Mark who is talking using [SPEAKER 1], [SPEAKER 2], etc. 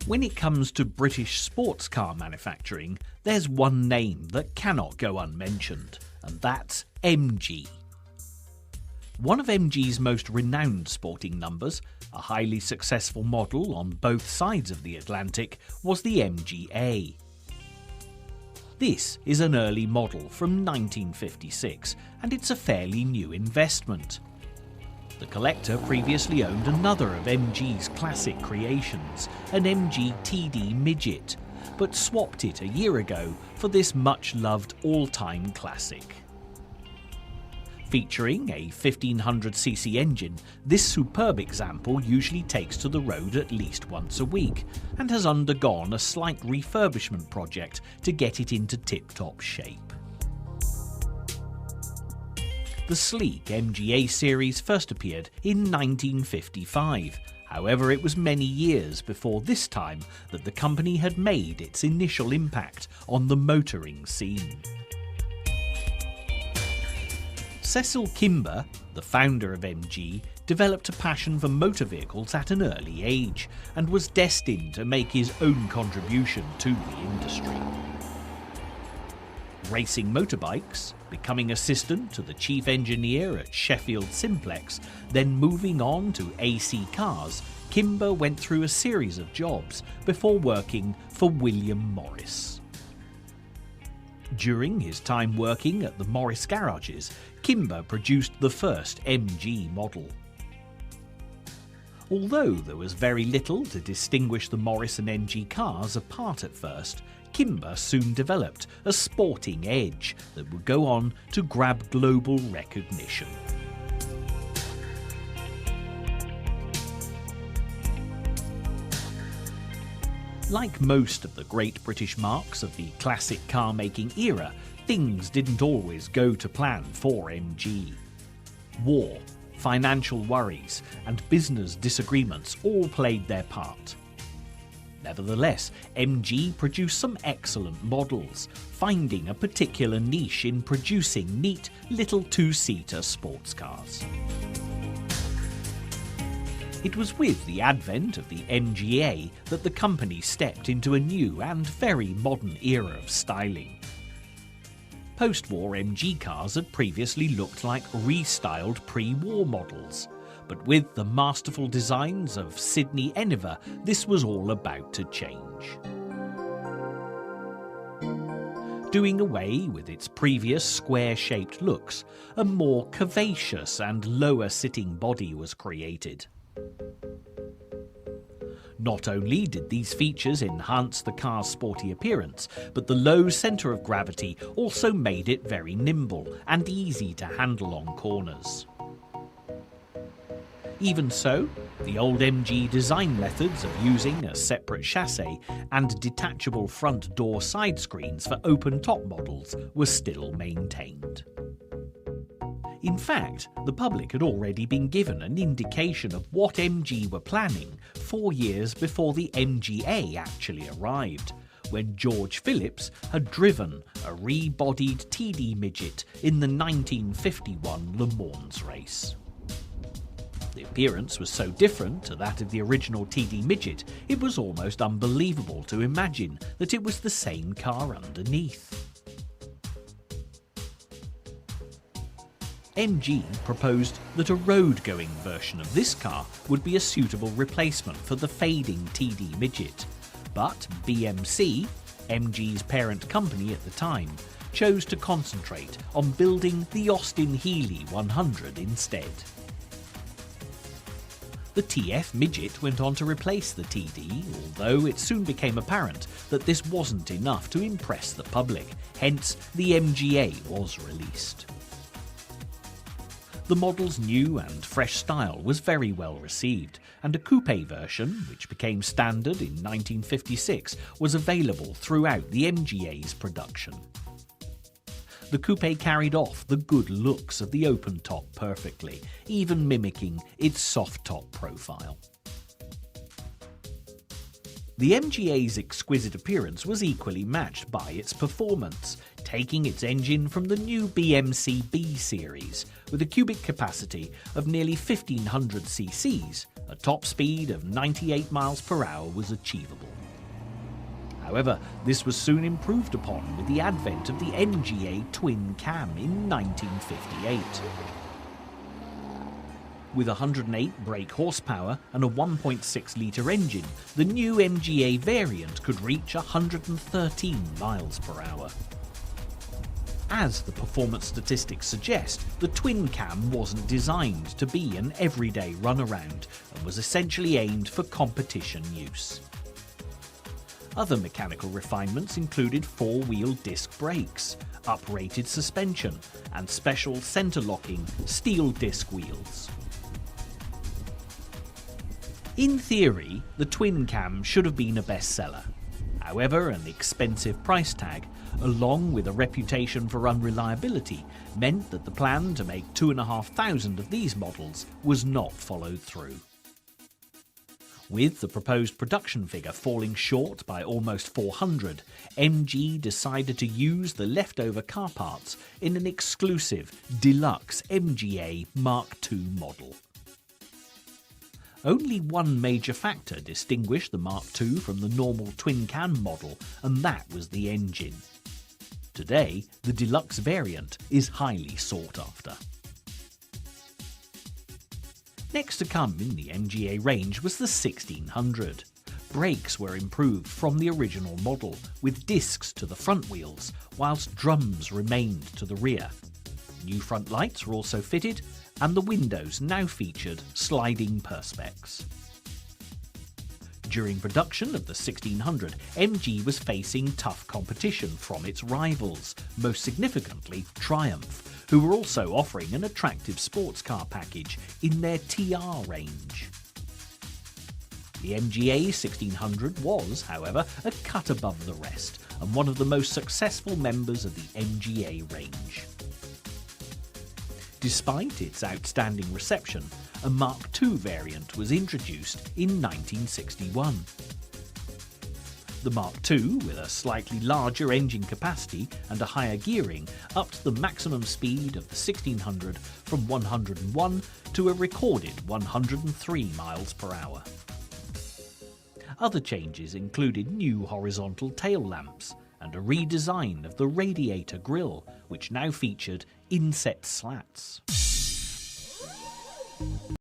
[SPEAKER 1] When it comes to British sports car manufacturing, there's one name that cannot go unmentioned, and that's MG. One of MG's most renowned sporting numbers, a highly successful model on both sides of the Atlantic, was the MG-A. This is an early model from 1956, and it's a fairly new investment. The collector previously owned another of MG's classic creations, an MG TD Midget, but swapped it a year ago for this much-loved all-time classic. Featuring a 1500cc engine, this superb example usually takes to the road at least once a week, and has undergone a slight refurbishment project to get it into tip-top shape. The sleek MG-A series first appeared in 1955, however it was many years before this time that the company had made its initial impact on the motoring scene. Cecil Kimber, the founder of MG, developed a passion for motor vehicles at an early age and was destined to make his own contribution to the industry. Racing motorbikes, becoming assistant to the chief engineer at Sheffield Simplex, then moving on to AC Cars, Kimber went through a series of jobs before working for William Morris. During his time working at the Morris garages, Kimber produced the first MG model. Although there was very little to distinguish the Morris and MG cars apart at first, Kimber soon developed a sporting edge that would go on to grab global recognition. Like most of the great British marques of the classic car-making era, things didn't always go to plan for MG. War, financial worries, and business disagreements all played their part. Nevertheless, MG produced some excellent models, finding a particular niche in producing neat little two-seater sports cars. It was with the advent of the MG-A that the company stepped into a new and very modern era of styling. Post-war MG cars had previously looked like restyled pre-war models, but with the masterful designs of Sidney Eniver, this was all about to change. Doing away with its previous square-shaped looks, a more curvaceous and lower-sitting body was created. Not only did these features enhance the car's sporty appearance, but the low centre of gravity also made it very nimble and easy to handle on corners. Even so, the old MG design methods of using a separate chassis and detachable front door side screens for open-top models were still maintained. In fact, the public had already been given an indication of what MG were planning 4 years before the MG-A actually arrived, when George Phillips had driven a rebodied TD Midget in the 1951 Le Mans race. The appearance was so different to that of the original TD Midget, it was almost unbelievable to imagine that it was the same car underneath. MG proposed that a road-going version of this car would be a suitable replacement for the fading TD Midget, but BMC, MG's parent company at the time, chose to concentrate on building the Austin Healey 100 instead. The TF Midget went on to replace the TD, although it soon became apparent that this wasn't enough to impress the public, hence the MG-A was released. The model's new and fresh style was very well received, and a coupe version, which became standard in 1956, was available throughout the MG-A's production. The coupe carried off the good looks of the open top perfectly, even mimicking its soft top profile. The MG-A's exquisite appearance was equally matched by its performance, taking its engine from the new BMC B series with a cubic capacity of nearly 1500 cc's. A top speed of 98 miles per hour was achievable. However, this was soon improved upon with the advent of the MGA twin cam in 1958. With 108 brake horsepower and a 1.6-litre engine, the new MGA variant could reach 113 miles per hour. As the performance statistics suggest, the twin cam wasn't designed to be an everyday runaround and was essentially aimed for competition use. Other mechanical refinements included four-wheel disc brakes, uprated suspension, and special centre-locking steel disc wheels. In theory, the twin cam should have been a bestseller. However, an expensive price tag, along with a reputation for unreliability, meant that the plan to make 2,500 of these models was not followed through. With the proposed production figure falling short by almost 400, MG decided to use the leftover car parts in an exclusive deluxe MGA Mark II model. Only one major factor distinguished the Mark II from the normal twin-cam model, and that was the engine. Today, the deluxe variant is highly sought after. Next to come in the MGA range was the 1600. Brakes were improved from the original model, with discs to the front wheels, whilst drums remained to the rear. New front lights were also fitted, and the windows now featured sliding perspex. During production of the 1600, MG was facing tough competition from its rivals, most significantly Triumph, who were also offering an attractive sports car package in their TR range. The MGA 1600 was, however, a cut above the rest, and one of the most successful members of the MGA range. Despite its outstanding reception, a Mark II variant was introduced in 1961. The Mark II, with a slightly larger engine capacity and a higher gearing, upped the maximum speed of the 1600 from 101 to a recorded 103 miles per hour. Other changes included new horizontal tail lamps and a redesign of the radiator grille, which now featured inset slats.